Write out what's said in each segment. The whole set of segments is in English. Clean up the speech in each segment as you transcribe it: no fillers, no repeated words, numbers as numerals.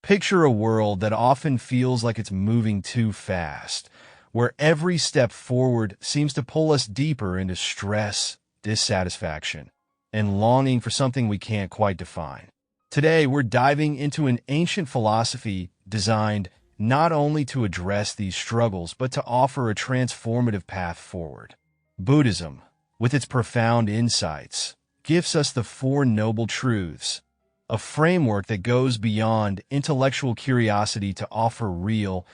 Picture a world that often feels like it's moving too fast, where every step forward seems to pull us deeper into stress, dissatisfaction, and longing for something we can't quite define. Today, we're diving into an ancient philosophy designed not only to address these struggles, but to offer a transformative path forward. Buddhism, with its profound insights, gives us the Four Noble Truths, a framework that goes beyond intellectual curiosity to offer real,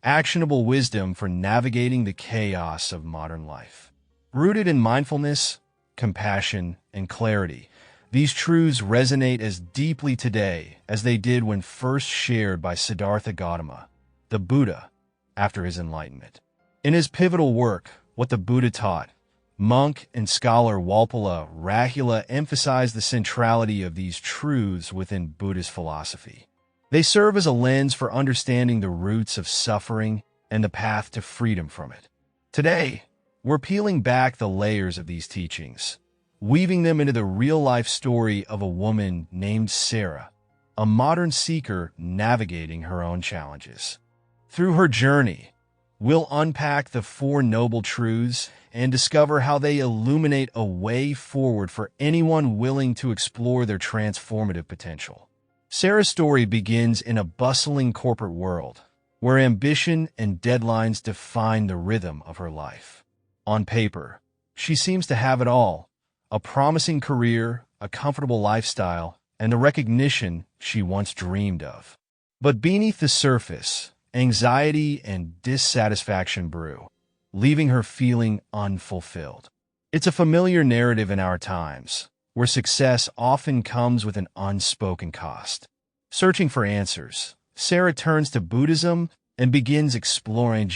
actionable wisdom for navigating the chaos of modern life. Rooted in mindfulness, compassion, and clarity, these truths resonate as deeply today as they did when first shared by Siddhartha Gautama, the Buddha, after his enlightenment. In his pivotal work, What the Buddha Taught, monk and scholar Walpola Rahula emphasized the centrality of these truths within Buddhist philosophy. They serve as a lens for understanding the roots of suffering and the path to freedom from it. Today, we're peeling back the layers of these teachings, weaving them into the real-life story of a woman named Sarah, a modern seeker navigating her own challenges. Through her journey, we'll unpack the Four Noble Truths and discover how they illuminate a way forward for anyone willing to explore their transformative potential. Sarah's story begins in a bustling corporate world, where ambition and deadlines define the rhythm of her life. On paper, she seems to have it all: a promising career, a comfortable lifestyle, and the recognition she once dreamed of. But beneath the surface, anxiety and dissatisfaction brew, leaving her feeling unfulfilled. It's a familiar narrative in our times, where success often comes with an unspoken cost. Searching for answers, Sarah turns to Buddhism and begins exploring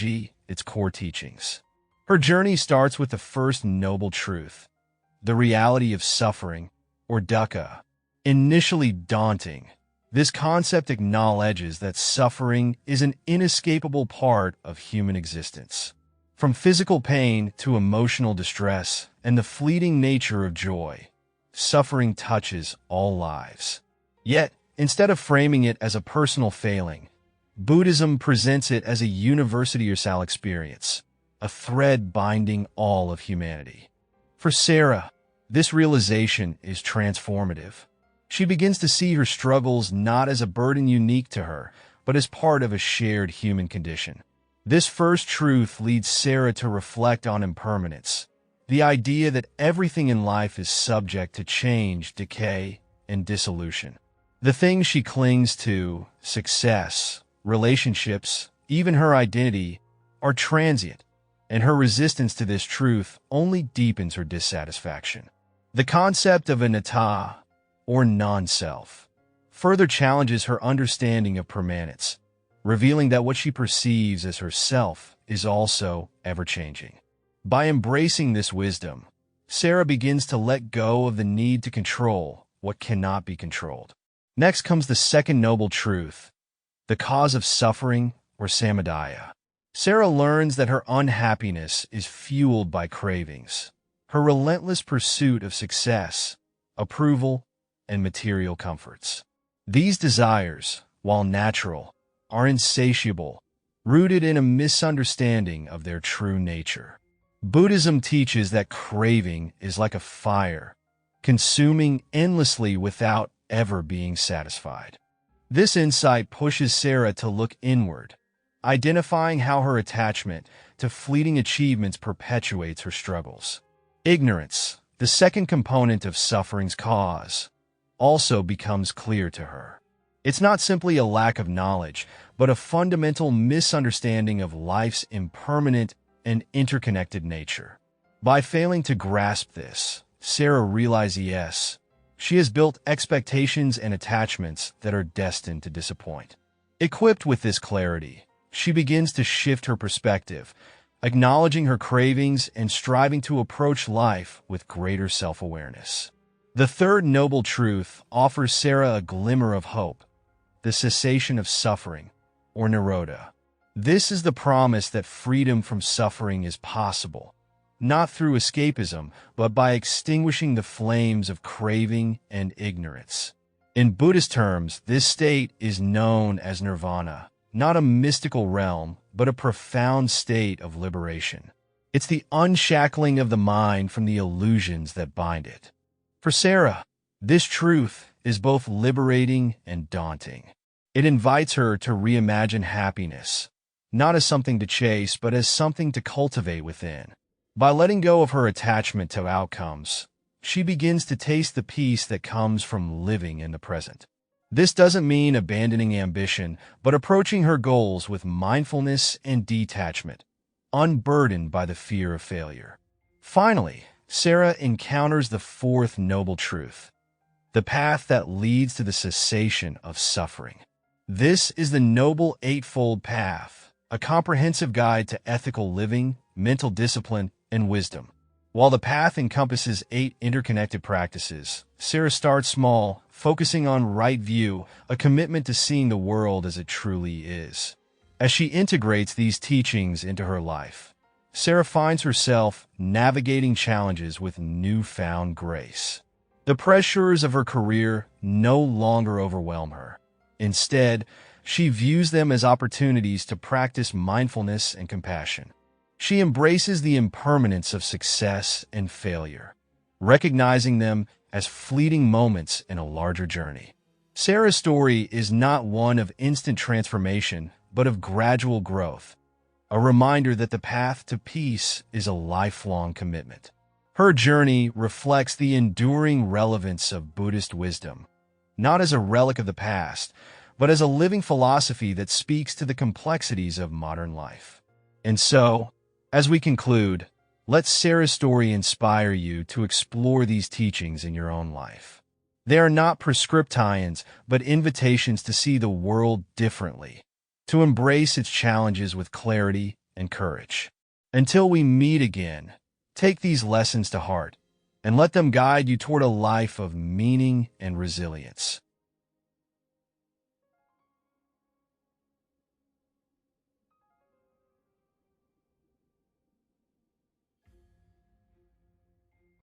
its core teachings. Her journey starts with the first noble truth, the reality of suffering, or dukkha. Initially daunting, this concept acknowledges that suffering is an inescapable part of human existence. From physical pain to emotional distress and the fleeting nature of joy, suffering touches all lives. Yet, instead of framing it as a personal failing, Buddhism presents it as a universal experience, a thread binding all of humanity. For Sarah, this realization is transformative. She begins to see her struggles not as a burden unique to her, but as part of a shared human condition. This first truth leads Sarah to reflect on impermanence, the idea that everything in life is subject to change, decay, and dissolution. The things she clings to, success, relationships, even her identity, are transient, and her resistance to this truth only deepens her dissatisfaction. The concept of anatta, or non-self, further challenges her understanding of permanence, revealing that what she perceives as herself is also ever-changing. By embracing this wisdom, Sarah begins to let go of the need to control what cannot be controlled. Next comes the second noble truth, the cause of suffering, or samadhi. Sarah learns that her unhappiness is fueled by cravings, her relentless pursuit of success, approval, and material comforts. These desires, while natural, are insatiable, rooted in a misunderstanding of their true nature. Buddhism teaches that craving is like a fire, consuming endlessly without ever being satisfied. This insight pushes Sarah to look inward, identifying how her attachment to fleeting achievements perpetuates her struggles. Ignorance, the second component of suffering's cause, also becomes clear to her. It's not simply a lack of knowledge, but a fundamental misunderstanding of life's impermanent and interconnected nature. By failing to grasp this, Sarah realizes she has built expectations and attachments that are destined to disappoint. Equipped with this clarity, she begins to shift her perspective, acknowledging her cravings and striving to approach life with greater self-awareness. The third noble truth offers Sarah a glimmer of hope, the cessation of suffering, or nirodha. This is the promise that freedom from suffering is possible, not through escapism, but by extinguishing the flames of craving and ignorance. In Buddhist terms, this state is known as nirvana, not a mystical realm, but a profound state of liberation. It's the unshackling of the mind from the illusions that bind it. For Sarah, this truth is both liberating and daunting. It invites her to reimagine happiness, not as something to chase, but as something to cultivate within. By letting go of her attachment to outcomes, she begins to taste the peace that comes from living in the present. This doesn't mean abandoning ambition, but approaching her goals with mindfulness and detachment, unburdened by the fear of failure. Finally, Sarah encounters the fourth noble truth, the path that leads to the cessation of suffering. This is the Noble Eightfold Path, a comprehensive guide to ethical living, mental discipline, and wisdom. While the path encompasses 8 interconnected practices, Sarah starts small, focusing on right view, a commitment to seeing the world as it truly is. As she integrates these teachings into her life, Sarah finds herself navigating challenges with newfound grace. The pressures of her career no longer overwhelm her. Instead, she views them as opportunities to practice mindfulness and compassion. She embraces the impermanence of success and failure, recognizing them as fleeting moments in a larger journey. Sarah's story is not one of instant transformation, but of gradual growth, a reminder that the path to peace is a lifelong commitment. Her journey reflects the enduring relevance of Buddhist wisdom, not as a relic of the past, but as a living philosophy that speaks to the complexities of modern life. And so, as we conclude, let Sarah's story inspire you to explore these teachings in your own life. They are not prescriptions, but invitations to see the world differently, to embrace its challenges with clarity and courage. Until we meet again, take these lessons to heart and let them guide you toward a life of meaning and resilience.